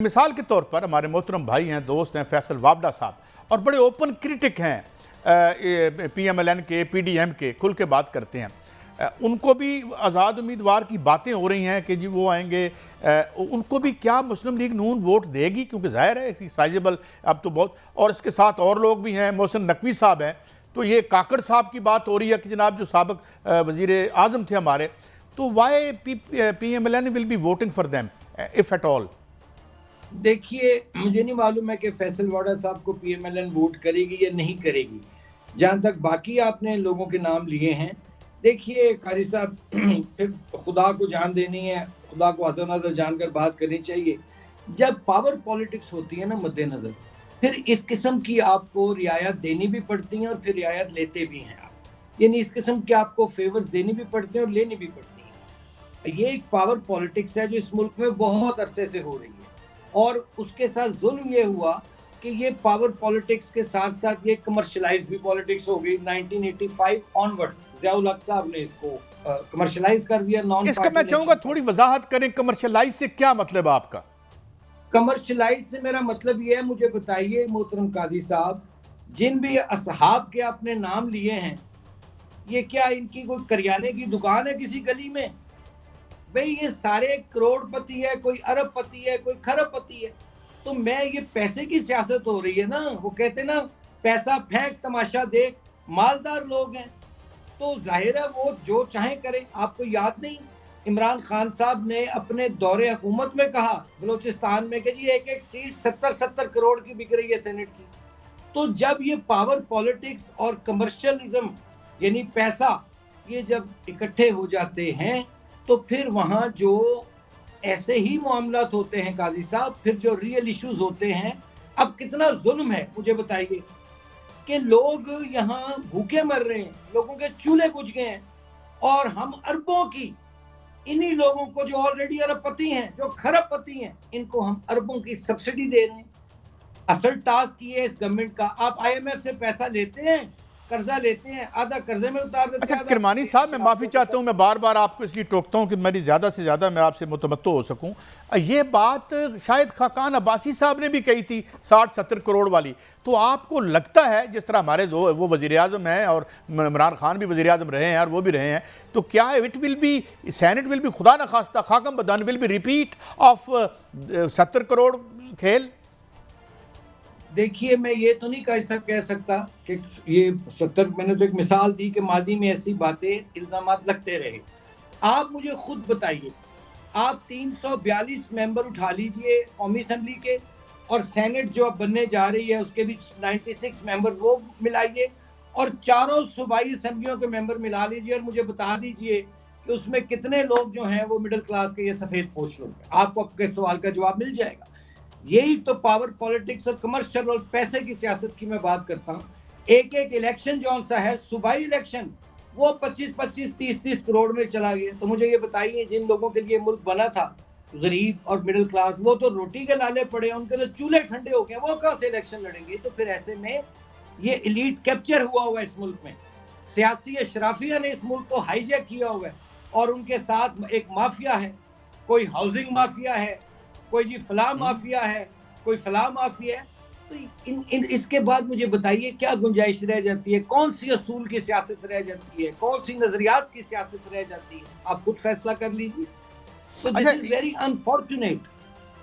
मिसाल के तौर पर हमारे मोहतरम भाई हैं, दोस्त हैं फैसल वावडा साहब, और बड़े ओपन क्रिटिक हैं PMLN के, PDM के, खुल के बात करते हैं। उनको भी आज़ाद उम्मीदवार की बातें हो रही हैं कि जी वो आएंगे। उनको भी क्या मुस्लिम लीग नून वोट देगी? क्योंकि जाहिर है इसकी साइजेबल अब तो बहुत, और इसके साथ और लोग भी हैं, मोहसिन नकवी साहब हैं। तो ये काकड़ साहब की बात हो रही है कि जनाब जो साबिक वज़ीर आज़म थे हमारे, तो why PMLN will be voting for them if at all. देखिए, मुझे नहीं मालूम है कि फैसल वाडा साहब को PMLN वोट करेगी या नहीं करेगी। जहाँ तक बाकी आपने लोगों के नाम लिए हैं, देखिए कारी साहब, फिर खुदा को जान देनी है, खुदा को अदर-नज़र जानकर बात करनी चाहिए। जब पावर पॉलिटिक्स होती है ना मद्देनज़र, फिर इस किस्म की आपको रियायत देनी भी पड़ती है और फिर रियायत लेते भी हैं आप। यानी इस किस्म के आपको फेवर्स देनी भी पड़ते हैं और लेनी भी पड़ती हैं। ये एक पावर पॉलिटिक्स है जो इस मुल्क में बहुत अरसे से हो रही है, और उसके साथ जुल्म ये हुआ कि ये पावर पॉलिटिक्स के साथ साथ ये कमर्शलाइज भी पॉलिटिक्स हो गई। 1985 ऑनवर्ड्स ज़ियाउल हक साहब ने इसको कमर्शलाइज कर दिया। नॉन इसका मैं चाहूंगा थोड़ी वजाहत करें, कमर्शलाइज से क्या मतलब आपका? कमर्शलाइज से मेरा मतलब ये है, मुझे बताइए मोहतरम कादी साहब, जिन भी असहाब के आपने नाम लिए हैं, ये क्या इनकी कोई करियाने की दुकान है किसी गली में? भाई ये सारे करोड़पति है, कोई अरबपति है, कोई खरबपति है। तो मैं ये पैसे की सियासत हो रही है ना, वो कहते ना पैसा फेंक तमाशा देख, मालदार लोग हैं तो जाहिर है वो जो चाहे करें। आपको याद नहीं, इमरान खान साहब ने अपने दौरे हुकूमत में कहा बलूचिस्तान में कि जी एक एक सीट 70-70 करोड़ की बिक रही है सेनेट की। तो जब ये पावर पॉलिटिक्स और कमर्शियलिज्म यानी पैसा, ये जब इकट्ठे हो जाते हैं तो फिर वहाँ जो ऐसे ही मामलात होते हैं काजी साहब, फिर जो रियल इश्यूज होते हैं, अब कितना जुल्म है मुझे बताइए कि लोग यहाँ भूखे मर रहे हैं, लोगों के चूल्हे बुझ गए हैं, और हम अरबों की इन्हीं लोगों को जो ऑलरेडी अरबपति हैं, जो खरबपति हैं, इनको हम अरबों की सब्सिडी दे रहे हैं। असल टास्क ये है इस गवर्नमेंट का, आप IMF से पैसा लेते हैं, कर्जा लेते हैं, आधा कर्जे में उतार देते हैं। अच्छा किरमानी साहब, मैं माफ़ी चाहता हूं, मैं बार बार आपको इसलिए टोकता हूं कि मेरी ज़्यादा से ज़्यादा मैं आपसे मुतमत्तो हो सकूं। ये बात शायद खाकान अब्बासी साहब ने भी कही थी 60-70 करोड़ वाली। तो आपको लगता है, जिस तरह हमारे दो वो वज़ीर आज़म हैं और इमरान खान भी वज़ीर आज़म रहे हैं और वो भी रहे हैं, तो क्या it will be senate will be खुदा न खास्ता खाकम बदान will be repeat of 70 crore खेल? देखिए, मैं ये तो नहीं कह सकता कि ये 70, मैंने तो एक मिसाल दी कि माजी में ऐसी बातें इल्जामात लगते रहे। आप मुझे खुद बताइए, आप 342 मेंबर उठा लीजिए कौमी असम्बली के, और सेनेट जो अब बनने जा रही है उसके भी 96 मेंबर वो मिलाइए, और चारों सूबाई असम्बलियों के मेंबर मिला लीजिए, और मुझे बता दीजिए कि उसमें कितने लोग जो हैं वो मिडिल क्लास के या सफ़ेद पोश लोग हैं। आपको आपके सवाल का जवाब मिल जाएगा। यही तो पावर पॉलिटिक्स और कमर्शियल और पैसे की सियासत की मैं बात करता हूँ। एक एक इलेक्शन जो सा है, सूबाई इलेक्शन, वो 25-25, 30-30 करोड़ में चला गया। तो मुझे ये बताइए, जिन लोगों के लिए मुल्क बना था, गरीब और मिडिल क्लास, वो तो रोटी के लाले पड़े, उनके तो चूल्हे ठंडे हो गए, वो कहाँ से इलेक्शन लड़ेंगे? तो फिर ऐसे में ये एलीट कैप्चर हुआ है इस मुल्क में, सियासी अशराफिया ने इस मुल्क को हाईजैक किया हुआ है, और उनके साथ एक माफिया है, कोई हाउसिंग माफिया है, कोई जी फला माफिया है, कोई फला माफिया है। तो इसके बाद मुझे बताइए क्या गुंजाइश रह जाती है? कौन सी असूल की सियासत रह जाती है? कौन सी नजरियात की सियासत रह जाती है? आप खुद फैसला कर लीजिए। तो this is very unfortunate.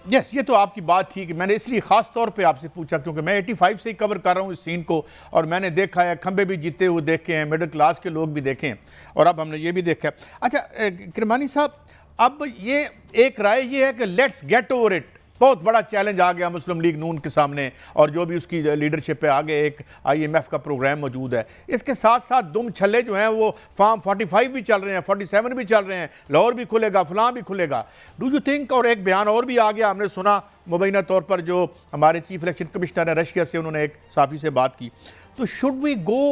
Yes, ये तो आपकी बात थी कि मैंने इसलिए ख़ास तौर पे आपसे पूछा क्योंकि मैं 85 से ही कवर कर रहा हूँ इस सीन को, और मैंने देखा है, खंबे भी जीते हुए देखे हैं, मिडिल क्लास के लोग भी देखे हैं, और अब हमने ये भी देखा है। अच्छा किरमानी साहब, अब ये एक राय ये है कि लेट्स गेट ओवर इट। बहुत बड़ा चैलेंज आ गया मुस्लिम लीग नून के सामने, और जो भी उसकी लीडरशिप है, आगे एक IMF का प्रोग्राम मौजूद है। इसके साथ साथ दुम छल्ले जो हैं वो फार्म 45 भी चल रहे हैं, 47 भी चल रहे हैं, लाहौर भी खुलेगा, फलां भी खुलेगा। डू यू थिंक, और एक बयान और भी आ गया, हमने सुना मुबैना तौर पर, जो हमारे चीफ इलेक्शन कमिश्नर है रशिया से, उन्होंने एक साफ़ी से बात की। तो शुड वी गो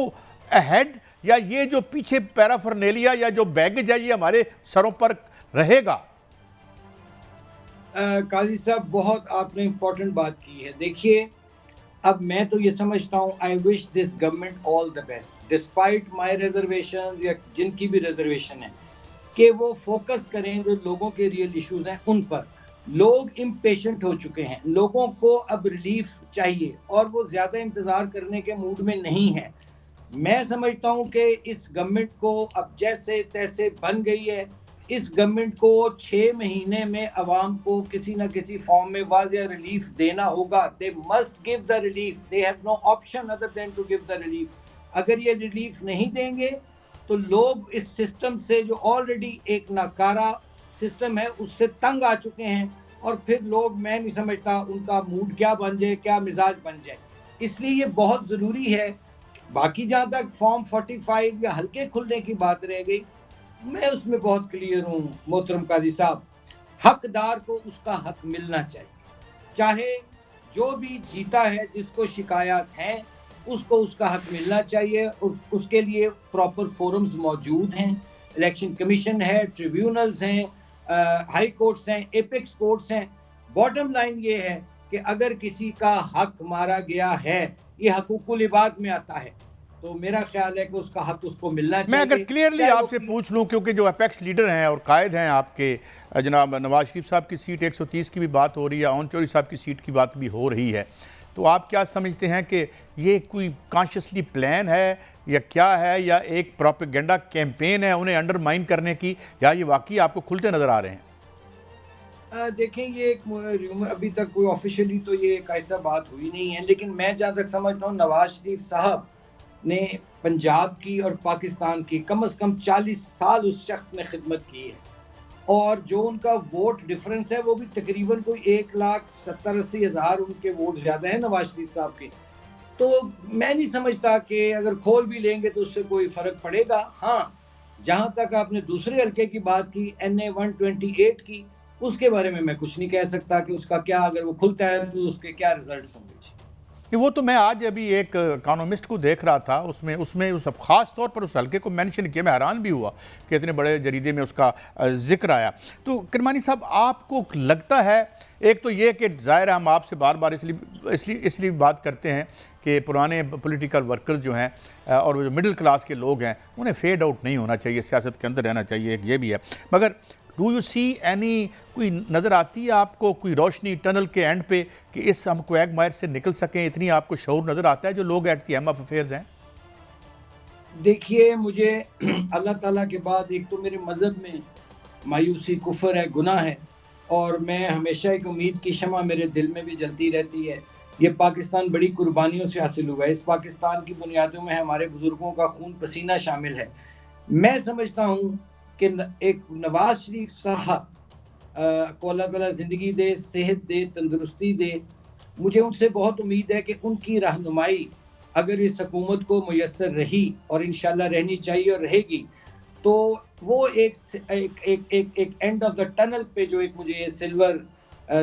अहेड, या ये जो पीछे पैराफर्नेलिया या जो बैगेज है ये हमारे सरों पर रहेगा? काजी साहब, बहुत आपने इम्पोर्टेंट बात की है। देखिए, अब मैं तो ये समझता हूँ, I wish this government all the best despite my reservation या जिनकी भी रिजर्वेशन है, कि वो फोकस करें जो लोगों के रियल इश्यूज हैं उन पर, लोग इम्पेशेंट हो चुके हैं, लोगों को अब रिलीफ चाहिए और वो ज़्यादा इंतज़ार करने के मूड में नहीं है। मैं समझता हूँ कि इस गवर्नमेंट को अब जैसे तैसे बन गई है, इस गवर्नमेंट को 6 महीने में अवाम को किसी न किसी फॉर्म में वाज़िया रिलीफ देना होगा। They must give the relief, they have no option other than to give the relief. अगर ये रिलीफ नहीं देंगे तो लोग इस सिस्टम से, जो ऑलरेडी एक नाकारा सिस्टम है, उससे तंग आ चुके हैं और फिर लोग, मैं नहीं समझता उनका मूड क्या बन जाए, क्या मिजाज बन जाए। इसलिए ये बहुत ज़रूरी है। बाकी जहाँ तक फॉर्म 45 या हल्के खुलने की बात रह गई, मैं उसमें बहुत क्लियर हूँ मोहतरम काजी साहब। हकदार को उसका हक मिलना चाहिए, चाहे जो भी जीता है, जिसको शिकायत है, उसको उसका हक मिलना चाहिए। उसके लिए प्रॉपर फोरम्स मौजूद हैं, इलेक्शन कमीशन है, ट्रिब्यूनल्स हैं, हाई कोर्ट्स हैं, एपेक्स कोर्ट्स हैं। बॉटम लाइन ये है कि अगर किसी का हक मारा गया है, ये हकूकुल इबाद में आता है, तो मेरा ख्याल है कि उसका हक उसको मिलना मैं चाहिए। अगर क्लियरली आपसे पूछ लूं, क्योंकि जो अपेक्स लीडर हैं और कायद हैं आपके, जनाब नवाज शरीफ साहब की सीट 130 की भी बात हो रही है, ओन चौधरी साहब की सीट की बात भी हो रही है, तो आप क्या समझते हैं कि ये कोई कॉन्शियसली प्लान है या क्या है, या एक प्रोपेगेंडा कैंपेन है उन्हें अंडरमाइन करने की, या ये वाकई आपको खुलते नज़र आ रहे हैं? देखें, ये एक र्यूमर, अभी तक कोई ऑफिशियली तो ये एक ऐसा बात हुई नहीं है, लेकिन मैं जहाँ तक समझता हूँ नवाज शरीफ साहब ने पंजाब की और पाकिस्तान की कम से कम 40 साल उस शख्स ने खिदमत की है, और जो उनका वोट डिफरेंस है वो भी तकरीबन कोई 1,70,80 हज़ार उनके वोट ज़्यादा है नवाज शरीफ साहब के। तो मैं नहीं समझता कि अगर खोल भी लेंगे तो उससे कोई फ़र्क पड़ेगा। हाँ, जहाँ तक आपने दूसरे हल्के की बात की, NA 128 की, उसके बारे में मैं कुछ नहीं कह सकता कि उसका क्या, अगर वो खुलता है तो उसके क्या रिजल्ट्स होंगे। कि वो तो मैं आज अभी एक इकोनॉमिस्ट को देख रहा था, उसमें उसमें उस ख़ास तौर पर उस हल्के को मेंशन किया, मैं हैरान भी हुआ कि इतने बड़े जरीदे में उसका जिक्र आया। तो किरमानी साहब, आपको लगता है, एक तो ये कि ज़ाहिर है हम आपसे बार बार इसलिए बात करते हैं कि पुराने पॉलिटिकल वर्कर्स जो हैं और जो मिडिल क्लास के लोग हैं, उन्हें फेड आउट नहीं होना चाहिए, सियासत के अंदर रहना चाहिए, एक ये भी है। मगर डू यू सी एनी, कोई नज़र आती है आपको कोई रोशनी टनल के एंड पे कि इस हम क्वैगमायर से निकल सकें? इतनी आपको शऊर नज़र आता है जो लोग at the helm of affairs हैं? देखिए, मुझे अल्लाह ताला के बाद एक तो मेरे मज़हब में मायूसी कुफ्र है, गुनाह है, और मैं हमेशा एक उम्मीद की शमा मेरे दिल में भी जलती रहती है। ये पाकिस्तान बड़ी कुर्बानियों से हासिल हुआ है, इस पाकिस्तान की बुनियादों में हमारे बुज़ुर्गों का खून पसीना शामिल है। मैं समझता हूँ कि एक नवाज शरीफ साहब को अल्लाह ताला ज़िंदगी दे, सेहत दे, तंदुरुस्ती दे। मुझे उनसे बहुत उम्मीद है कि उनकी रहनुमाई अगर इस हुकूमत को मुयस्सर रही, और इंशाल्लाह रहनी चाहिए और रहेगी, तो वो एक एंड ऑफ द टनल पे जो एक मुझे सिल्वर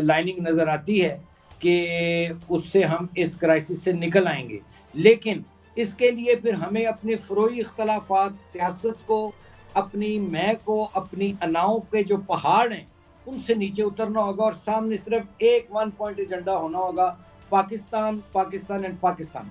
लाइनिंग नज़र आती है कि उससे हम इस क्राइसिस से निकल आएंगे। लेकिन इसके लिए फिर हमें अपने फ़रोई इख्तलाफात, सियासत को, अपनी मैं को, अपनी अनाओं के जो पहाड़ हैं, उनसे नीचे उतरना होगा और सामने सिर्फ एक वन पॉइंट एजेंडा होना होगा, पाकिस्तान, पाकिस्तान एंड पाकिस्तान।